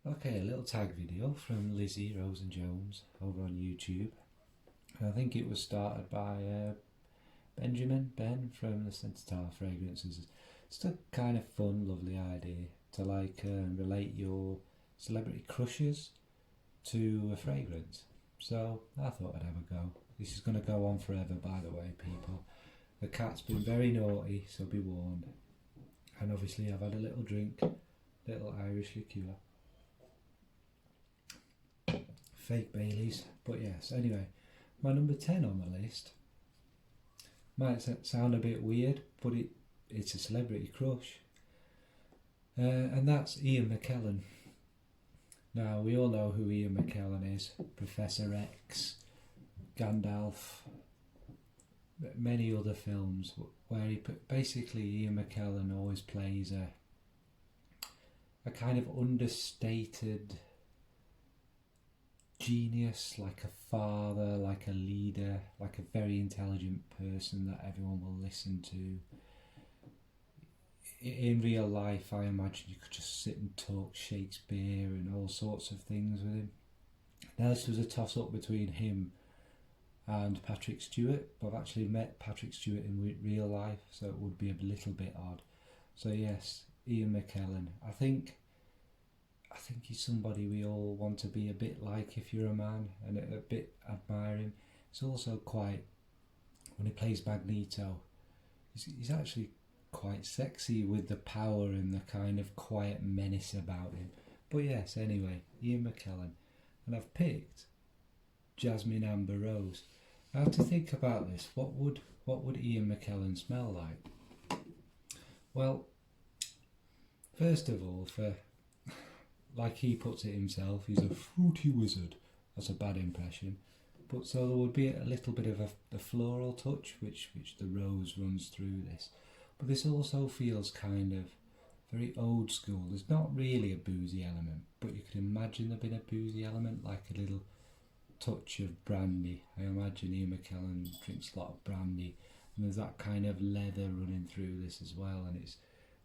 Okay, a little tag video from Lizzie Rose and Jones over on YouTube. I think it was started by Ben from the Centaur Fragrances. It's a kind of fun, lovely idea to relate your celebrity crushes to a fragrance. So I thought I'd have a go. This is going to go on forever, by the way, people. The cat's been very naughty, so be warned. And obviously I've had a little drink, little Irish liqueur. Fake Baileys, but yes, anyway, my number 10 on the list might sound a bit weird, but it's a celebrity crush, and that's Ian McKellen. Now, we all know who Ian McKellen is: Professor X, Gandalf, many other films where basically Ian McKellen always plays a kind of understated genius, like a father, like a leader, like a very intelligent person that everyone will listen to. In real life, I imagine you could just sit and talk Shakespeare and all sorts of things with him. Now, this was a toss-up between him and Patrick Stewart, but I've actually met Patrick Stewart in real life, so it would be a little bit odd. So yes, Ian McKellen. I think he's somebody we all want to be a bit like if you're a man, and a bit admire him. He's also quite, when he plays Magneto, he's actually quite sexy with the power and the kind of quiet menace about him. But yes, anyway, Ian McKellen. And I've picked Jasmine Amber Rose. Now, to think about this, what would Ian McKellen smell like? Well, first of all, like he puts it himself, he's a fruity wizard. That's a bad impression. But so there would be a little bit of a floral touch, which the rose runs through this. But this also feels kind of very old school. There's not really a boozy element, but you could imagine there being a boozy element, like a little touch of brandy. I imagine Ian McKellen drinks a lot of brandy, and there's that kind of leather running through this as well. And it's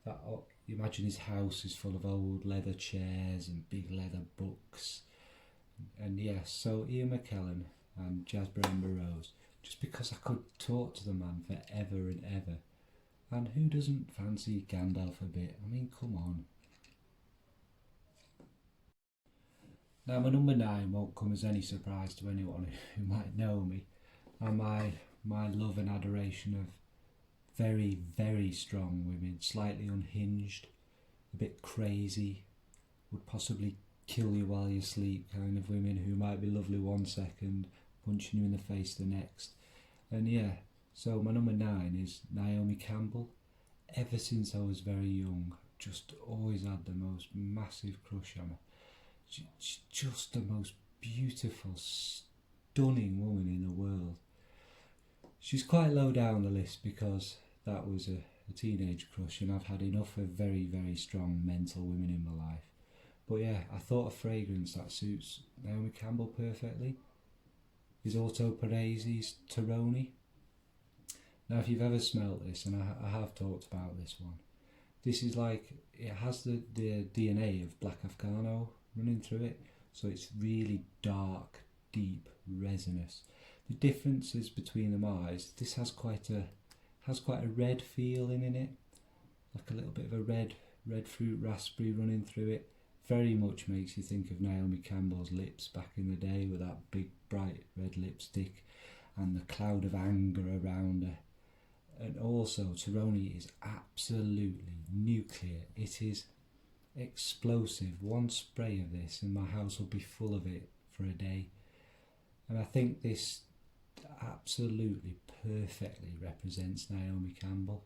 that, you imagine his house is full of old leather chairs and big leather books. And yes, so Ian McKellen and Jasper Amber Rose, just because I could talk to the man forever and ever. And who doesn't fancy Gandalf a bit? I mean, come on. Now, my number 9 won't come as any surprise to anyone who might know me. And my love and adoration of very, very strong women, slightly unhinged, a bit crazy, would possibly kill you while you sleep kind of women who might be lovely one second, punching you in the face the next. And yeah, so my number 9 is Naomi Campbell. Ever since I was very young, just always had the most massive crush on her. She's just the most beautiful, stunning woman in the world. She's quite low down the list because that was a teenage crush, and I've had enough of very, very strong mental women in my life. But yeah, I thought a fragrance that suits Naomi Campbell perfectly is Otto Parese's Teroni. Now, if you've ever smelt this, and I have talked about this one, this is like, it has the DNA of Black Afghano running through it, so it's really dark, deep, resinous. The differences between them are this has quite a red feeling in it, like a little bit of a red fruit raspberry running through it. Very much makes you think of Naomi Campbell's lips back in the day with that big bright red lipstick and the cloud of anger around her. And also, Teroni is absolutely nuclear. It is explosive. One spray of this and my house will be full of it for a day. And I think this absolutely perfectly represents Naomi Campbell.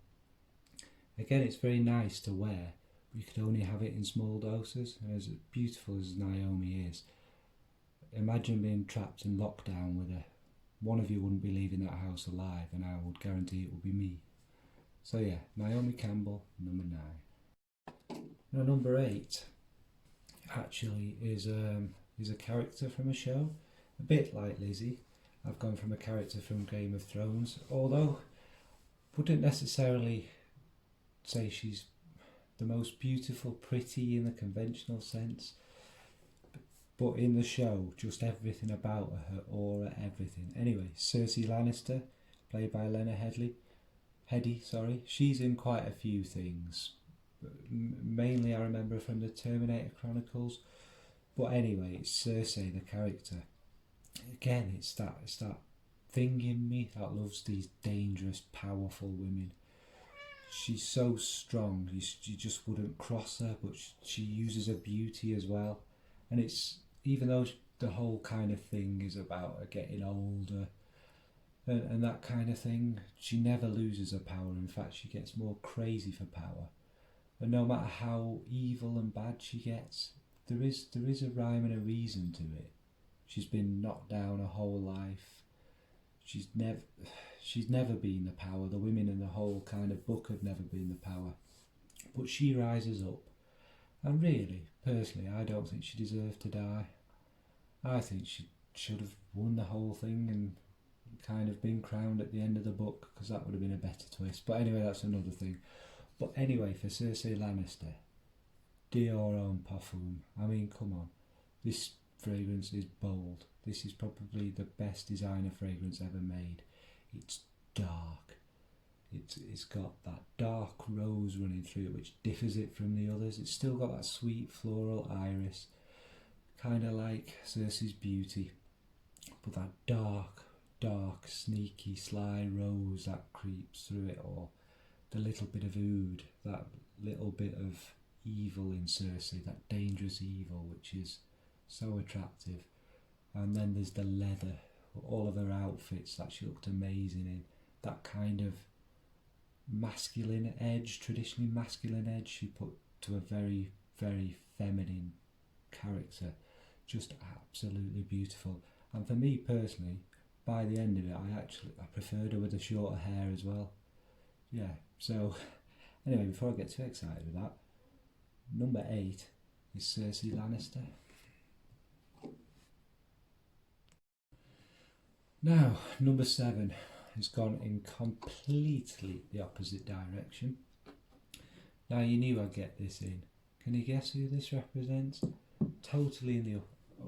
Again, it's very nice to wear, but you could only have it in small doses. And as beautiful as Naomi is, imagine being trapped in lockdown with her. One of you wouldn't be leaving that house alive, and I would guarantee it would be me. So yeah, Naomi Campbell, number 9. Now, number 8 actually is a character from a show, a bit like Lizzie. I've gone from a character from Game of Thrones, although wouldn't necessarily say she's the most beautiful, pretty in the conventional sense. But in the show, just everything about her aura, everything. Anyway, Cersei Lannister, played by Lena Headey, she's in quite a few things. Mainly I remember from the Terminator Chronicles. But anyway, it's Cersei, the character. Again, it's that thing in me that loves these dangerous, powerful women. She's so strong, you just wouldn't cross her, but she uses her beauty as well. And it's, even though the whole kind of thing is about her getting older and that kind of thing, she never loses her power. In fact, she gets more crazy for power. And no matter how evil and bad she gets, there is a rhyme and a reason to it. She's been knocked down her whole life. She's never been the power. The women in the whole kind of book have never been the power. But she rises up. And really, personally, I don't think she deserved to die. I think she should have won the whole thing and kind of been crowned at the end of the book, because that would have been a better twist. But anyway, that's another thing. But anyway, for Cersei Lannister, Dior Homme Parfum. I mean, come on. This fragrance is bold. This is probably the best designer fragrance ever made. It's dark. It's got that dark rose running through it, which differs it from the others. It's still got that sweet floral iris, kind of like Cersei's beauty, but that dark, sneaky, sly rose that creeps through it all. The little bit of oud, that little bit of evil in Cersei, that dangerous evil, which is so attractive. And then there's the leather, all of her outfits that she looked amazing in, that kind of masculine edge, traditionally masculine edge she put to a very, very feminine character. Just absolutely beautiful. And for me personally, by the end of it, I preferred her with the shorter hair as well. Yeah, so anyway, before I get too excited with that, number 8 is Cersei Lannister. Now, number 7 has gone in completely the opposite direction. Now, you knew I'd get this in. Can you guess who this represents? Totally in the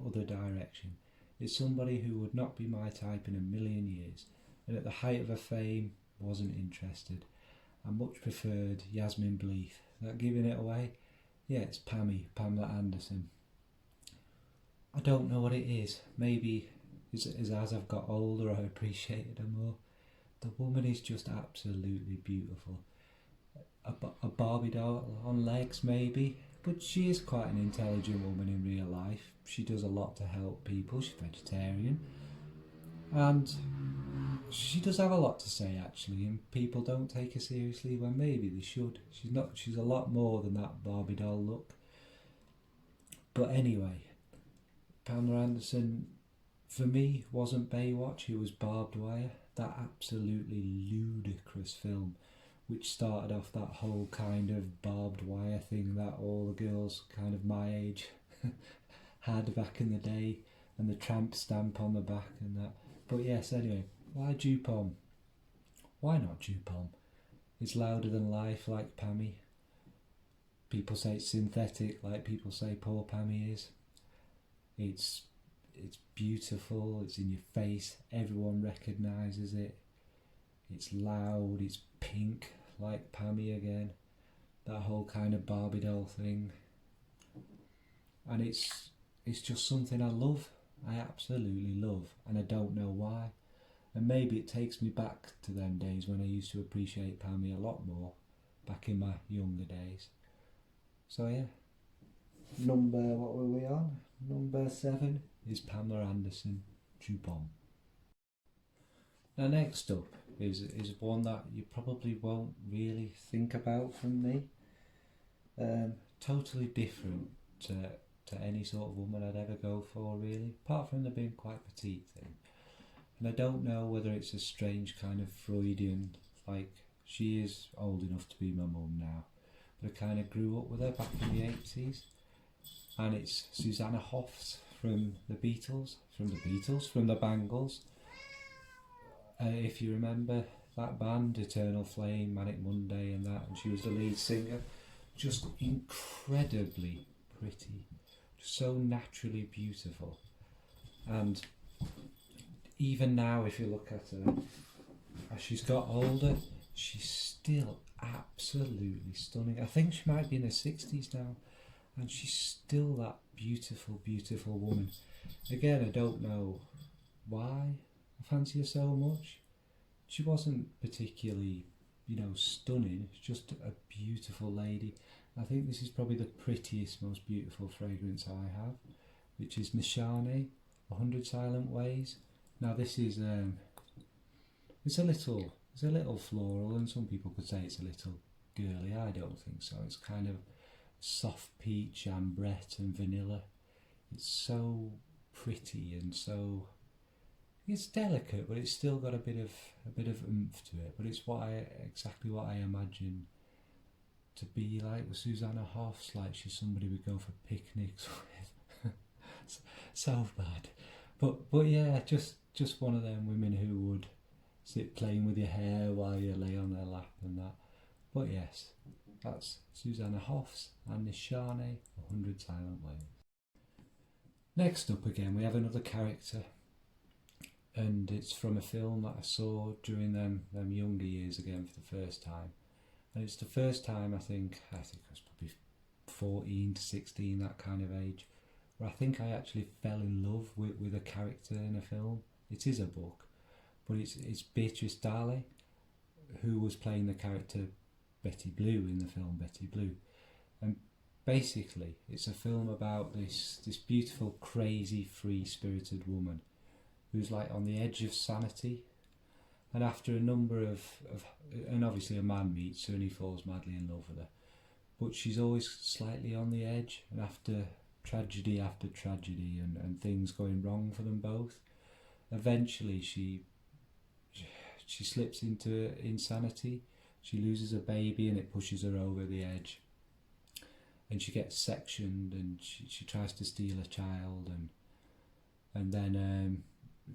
other direction. It's somebody who would not be my type in a million years, and at the height of her fame wasn't interested. I much preferred Yasmin Bleeth. That giving it away? Yeah, it's Pamela Anderson. I don't know what it is. Maybe it's as I've got older I appreciated her more. The woman is just absolutely beautiful. A Barbie doll on legs maybe, but she is quite an intelligent woman in real life. She does a lot to help people. She's vegetarian, and she does have a lot to say actually, and people don't take her seriously when maybe they should. She's a lot more than that Barbie doll look. But anyway, Pamela Anderson for me wasn't Baywatch, it was Barbed Wire, that absolutely ludicrous film which started off that whole kind of barbed wire thing that all the girls kind of my age had back in the day, and the tramp stamp on the back and that. But yes, anyway, why Dupont? Why not Dupont? It's louder than life, like Pammy. People say it's synthetic, like people say poor Pammy is. It's beautiful, it's in your face, everyone recognises it. It's loud, it's pink, like Pammy again. That whole kind of Barbie doll thing. And it's just something I love. I absolutely love, and I don't know why. And maybe it takes me back to them days when I used to appreciate Pammy a lot more, back in my younger days. So yeah, what were we on? Number 7 is Pamela Anderson, Dupont. Now next up is one that you probably won't really think about from me. Totally different to any sort of woman I'd ever go for really, apart from the being quite petite thing. And I don't know whether it's a strange kind of Freudian, like she is old enough to be my mum now, but I kind of grew up with her back in the 80s. And it's Susanna Hoffs from the Bangles. If you remember that band, Eternal Flame, Manic Monday and that, and she was the lead singer. Just incredibly pretty. so naturally beautiful. And even now, if you look at her, as she's got older, she's still absolutely stunning. I think she might be in her 60s now, and she's still that beautiful, beautiful woman. Again, I don't know why I fancy her so much. She wasn't particularly, stunning. She's just a beautiful lady. I think this is probably the prettiest, most beautiful fragrance I have, which is Nishane, 100 Silent Ways. Now this is it's a little floral, and some people could say it's a little girly. I don't think so. It's kind of soft peach, ambrette, and vanilla. It's so pretty and so. It's delicate, but it's still got a bit of oomph to it. But it's exactly what I imagine to be like with Susanna Hoffs. Like she's somebody we go for picnics with. So bad, but yeah, just one of them women who would sit playing with your hair while you lay on their lap and that. But yes, that's Susanna Hoffs and Nishane, 100 Silent Ways. Next up again, we have another character, and it's from a film that I saw during them younger years again for the first time. And it's the first time I think I was probably 14 to 16, that kind of age, where I think I actually fell in love with a character in a film. It is a book, but it's Beatrice Darley, who was playing the character Betty Blue in the film Betty Blue. And basically it's a film about this beautiful, crazy, free-spirited woman who's like on the edge of sanity, and after a number of and obviously a man meets her and he falls madly in love with her, but she's always slightly on the edge, and after tragedy and things going wrong for them both, eventually she slips into insanity. She loses a baby and it pushes her over the edge, and she gets sectioned, and she tries to steal a child, and then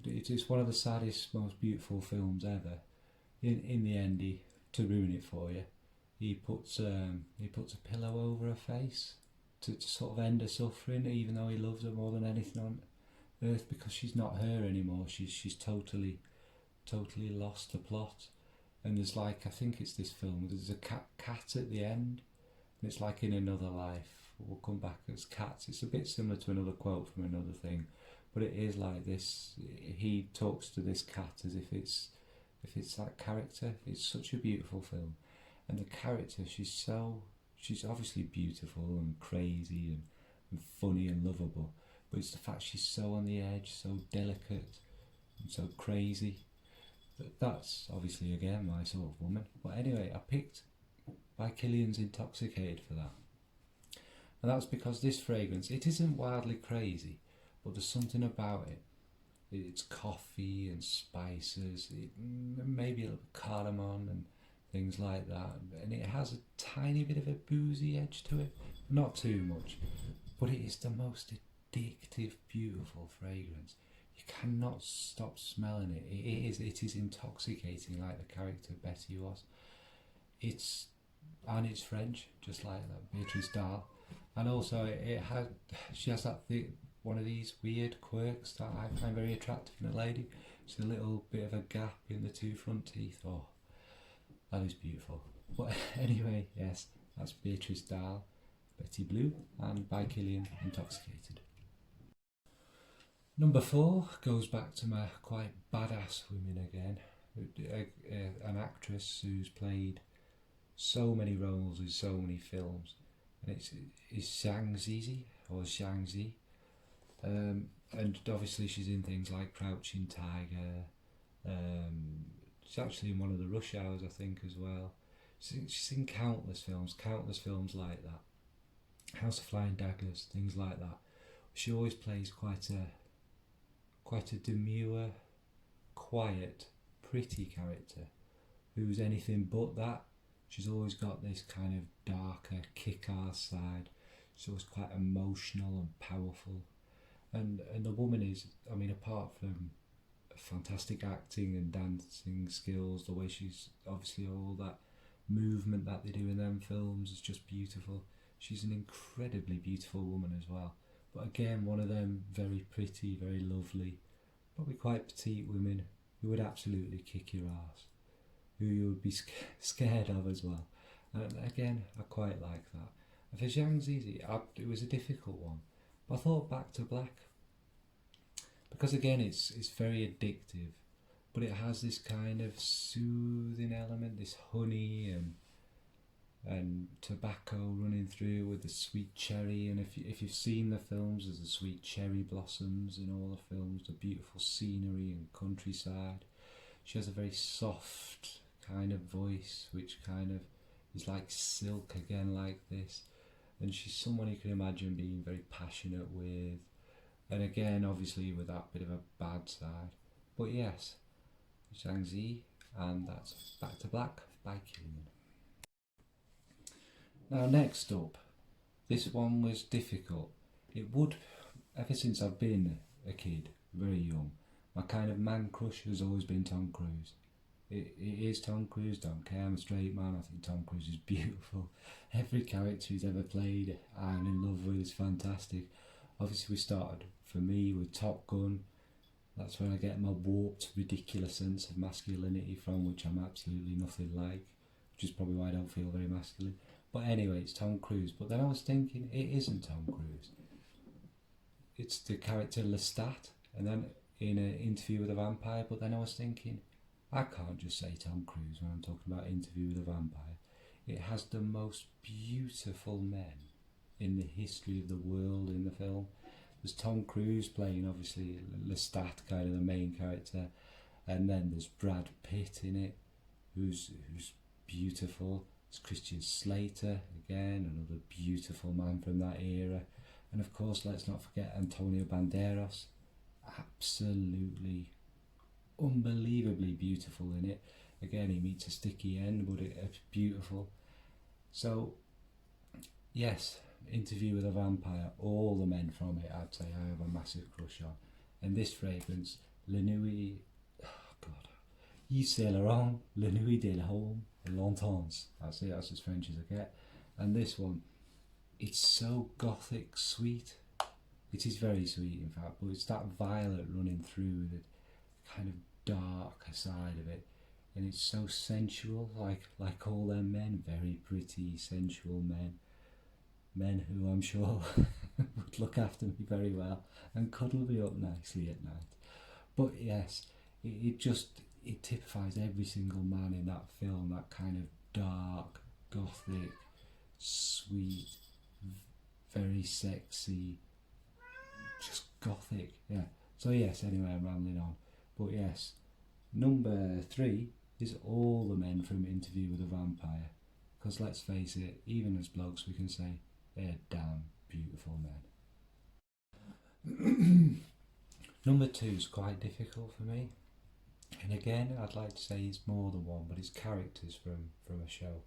it's one of the saddest, most beautiful films ever. In the end, to ruin it for you, he puts a pillow over her face to sort of end her suffering, even though he loves her more than anything on earth, because she's not her anymore. She's totally lost the plot. And there's I think it's this film, there's a cat at the end, and it's like in another life we'll come back as cats. It's a bit similar to another quote from another thing, but it is like this. He talks to this cat as if it's that character. It's such a beautiful film, and the character, she's obviously beautiful and crazy and funny and lovable, but it's the fact she's so on the edge, so delicate and so crazy. That's obviously again my sort of woman. But anyway, I picked By Killian's Intoxicated for that, and that's because this fragrance, it isn't wildly crazy, but there's something about it. It's coffee and spices, maybe a little cardamom and things like that, and it has a tiny bit of a boozy edge to it, not too much, but it is the most addictive, beautiful fragrance. You cannot stop smelling it. It is intoxicating, like the character Betty was. It's French, just like that Beatrice Dahl, and also she has that one of these weird quirks that I find very attractive in a lady. It's a little bit of a gap in the two front teeth. Oh, that is beautiful. But anyway, yes, that's Beatrice Dahl, Betty Blue, and By Killian, Intoxicated. Number 4 goes back to my quite badass women again. An actress who's played so many roles in so many films, and it's Zhang Ziyi, or Zhang Zi. And obviously she's in things like Crouching Tiger. She's actually in one of the Rush Hours, I think, as well. She's in countless films like that. House of Flying Daggers, things like that. She always plays quite a demure, quiet, pretty character who's anything but that. She's always got this kind of darker, kick-ass side. She's always quite emotional and powerful. And the woman is, I mean, apart from fantastic acting and dancing skills, the way she's obviously all that movement that they do in them films is just beautiful. She's an incredibly beautiful woman as well. But again, one of them very pretty, very lovely, probably quite petite women who would absolutely kick your ass, who you would be scared of as well. And again, I quite like that. And for Zhang Zizi, it was a difficult one. But I thought Back to Black, because again, it's very addictive, but it has this kind of soothing element, this honey and tobacco running through with the sweet cherry. And if you've seen the films, there's the sweet cherry blossoms in all the films, the beautiful scenery and countryside. She has a very soft kind of voice, which kind of is like silk again, like this. And she's someone you can imagine being very passionate with, and again, obviously, with that bit of a bad side. But yes, Zhang Zi, and that's Back to Black by Killian. Now, next up, this one was difficult. It would, ever since I've been a kid, very young, my kind of man crush has always been Tom Cruise. It is Tom Cruise, don't care, I'm a straight man, I think Tom Cruise is beautiful. Every character he's ever played, I'm in love with, is fantastic. Obviously we started, for me, with Top Gun. That's where I get my warped, ridiculous sense of masculinity from, which I'm absolutely nothing like, which is probably why I don't feel very masculine. But anyway, it's Tom Cruise. But then I was thinking, it isn't Tom Cruise. It's the character Lestat, and then in an Interview with a Vampire. But then I was thinking, I can't just say Tom Cruise when I'm talking about Interview with a Vampire. It has the most beautiful men in the history of the world in the film. There's Tom Cruise playing, obviously, Lestat, kind of the main character, and then there's Brad Pitt in it, who's beautiful. There's Christian Slater, again, another beautiful man from that era. And of course, let's not forget Antonio Banderas, absolutely, unbelievably beautiful in it. Again, he meets a sticky end, but it's beautiful. So, yes, Interview with a Vampire, all the men from it, I'd say I have a massive crush on. And this fragrance, La Nuit, oh God, Yves Saint Laurent, La Nuit de l'Homme, Longtemps, that's it, that's as French as I get. And this one, it's so gothic sweet. It is very sweet, in fact, but it's that violet running through the kind of darker side of it, and it's so sensual, like all them men, very pretty, sensual men who I'm sure would look after me very well and cuddle me up nicely at night. But yes, it typifies every single man in that film, that kind of dark, gothic, sweet, very sexy, just gothic, yeah. So yes, anyway, I'm rambling on. But yes, number 3 is all the men from Interview with a Vampire. Because let's face it, even as blokes we can say, they're damn beautiful men. Number 2 is quite difficult for me. And again, I'd like to say it's more than one, but it's characters from a show.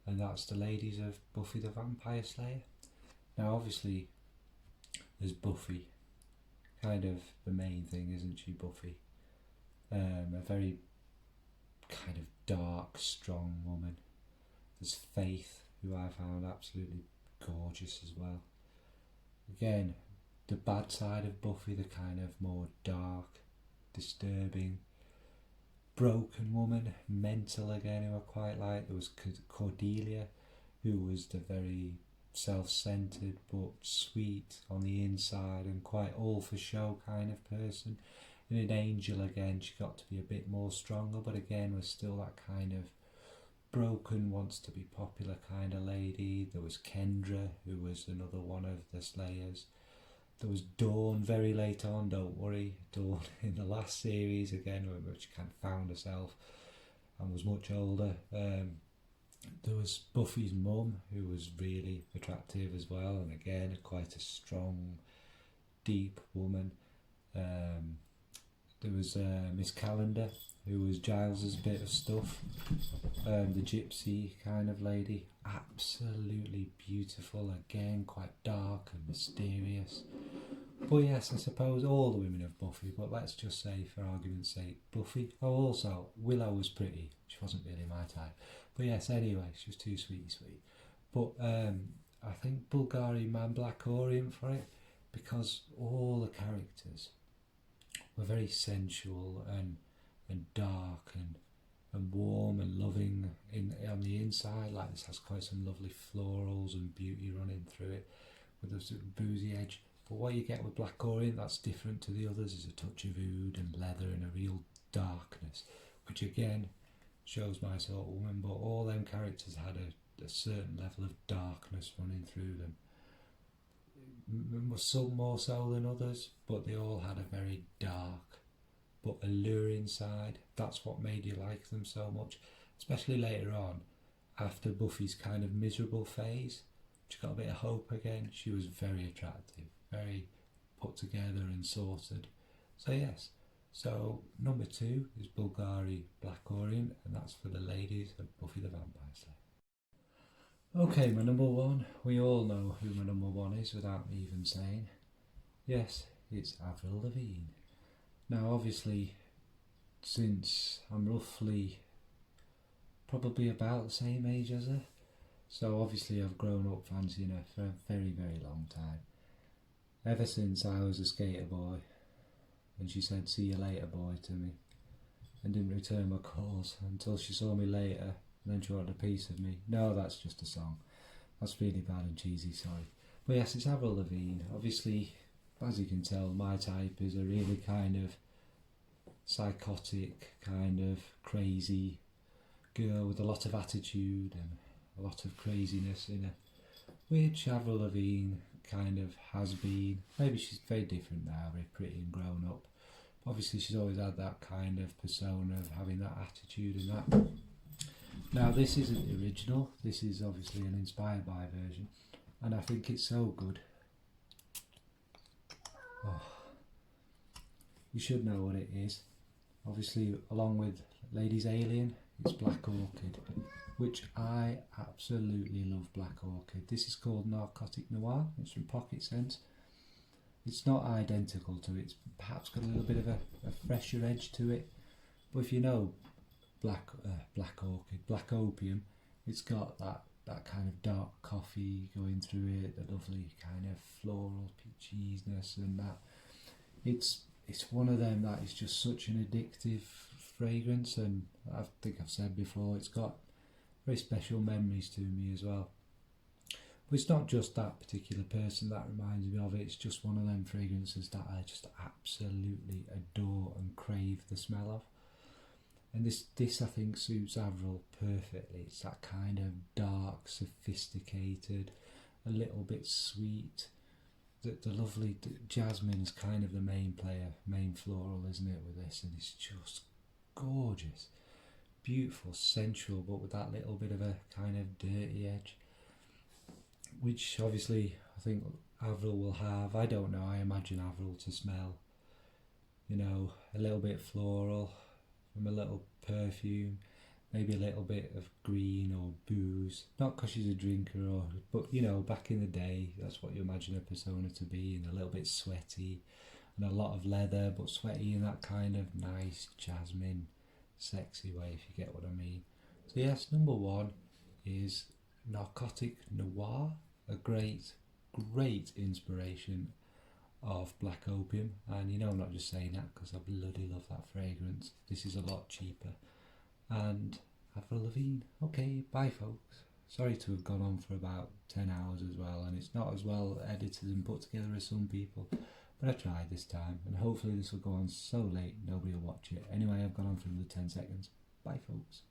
And that's the ladies of Buffy the Vampire Slayer. Now obviously, there's Buffy, kind of the main thing, isn't she, Buffy? A very kind of dark, strong woman. There's Faith, who I found absolutely gorgeous as well. Again, the bad side of Buffy, the kind of more dark, disturbing, broken woman, mental again, who I quite like. There was Cordelia, who was the very self-centred but sweet on the inside and quite all for show kind of person. And in Angel again, she got to be a bit more stronger, but again was still that kind of broken, wants to be popular kind of lady. There was Kendra, who was another one of the Slayers. There was Dawn very late on, don't worry. Dawn in the last series again, where she kind of found herself and was much older. There was Buffy's mum, who was really attractive as well, and again quite a strong, deep woman. There was Miss Calendar, who was Giles's bit of stuff, the gypsy kind of lady, absolutely beautiful, again quite dark and mysterious. But yes, I suppose all the women of Buffy, but let's just say for argument's sake, Buffy. Oh, also, Willow was pretty, she wasn't really my type. But yes, anyway, she was too sweet. But I think Bulgari Man Black Orient for it. because all the characters were very sensual and dark and warm and loving on the inside. Like this has quite some lovely florals and beauty running through it with a sort of boozy edge. But what you get with Black Orient that's different to the others is a touch of oud and leather and a real darkness, which again shows my sort of woman. But all them characters had a certain level of darkness running through them. Some more so than others, but they all had a very dark but alluring side. That's what made you like them so much, especially later on after Buffy's kind of miserable phase. She got a bit of hope again. She was very attractive, very put together and sorted. So yes, so number 2 is Bulgari Black Orient, and that's for the ladies of Buffy the Vampire Slayer. Okay, my number 1. We all know who my number 1 is without me even saying. Yes, it's Avril Lavigne. Now obviously, since I'm roughly probably about the same age as her, so obviously I've grown up fancying her for a very, very long time. Ever since I was a skater boy and she said "see you later boy" to me and didn't return my calls until she saw me later and then she wanted a piece of me. No, that's just a song. That's really bad and cheesy, sorry. But yes, it's Avril Lavigne. Obviously, as you can tell, my type is a really kind of psychotic, kind of crazy girl with a lot of attitude and a lot of craziness in her, which Avril Lavigne kind of has been. Maybe she's very different now, very pretty and grown up. Obviously she's always had that kind of persona of having that attitude and that. Now this isn't the original, this is obviously an inspired by version, and I think it's so good. Oh. You should know what it is. Obviously, along with Ladies Alien, it's Black Orchid, which I absolutely love. Black Orchid. This is called Narcotic Noir. It's from Pocket Sense. It's not identical to it. It's perhaps got a little bit of a fresher edge to it. But if you know Black Orchid, Black Opium, it's got that kind of dark coffee going through it, the lovely kind of floral peachiness and that. It's one of them that is just such an addictive fragrance, and I think I've said before, it's got very special memories to me as well. But it's not just that particular person that reminds me of it, it's just one of them fragrances that I just absolutely adore and crave the smell of. And this I think suits Avril perfectly. It's that kind of dark, sophisticated, a little bit sweet. The lovely jasmine is kind of the main floral, isn't it, with this, and it's just gorgeous, beautiful, sensual, but with that little bit of a kind of dirty edge, which obviously I think Avril will have. I don't know, I imagine Avril to smell, you know, a little bit floral from a little perfume, maybe a little bit of green or booze, not because she's a drinker, but you know, back in the day, that's what you imagine her persona to be, and a little bit sweaty, and a lot of leather, but sweaty in that kind of nice jasmine, sexy way, if you get what I mean. So yes, number 1 is Narcotic Noir, a great inspiration of Black Opium, and you know I'm not just saying that because I bloody love that fragrance. This is a lot cheaper. And Avril Lavigne. Okay, bye folks. Sorry to have gone on for about 10 hours as well, and it's not as well edited and put together as some people, but I tried this time, and hopefully this will go on so late nobody will watch it. Anyway, I've gone on for another 10 seconds. Bye folks.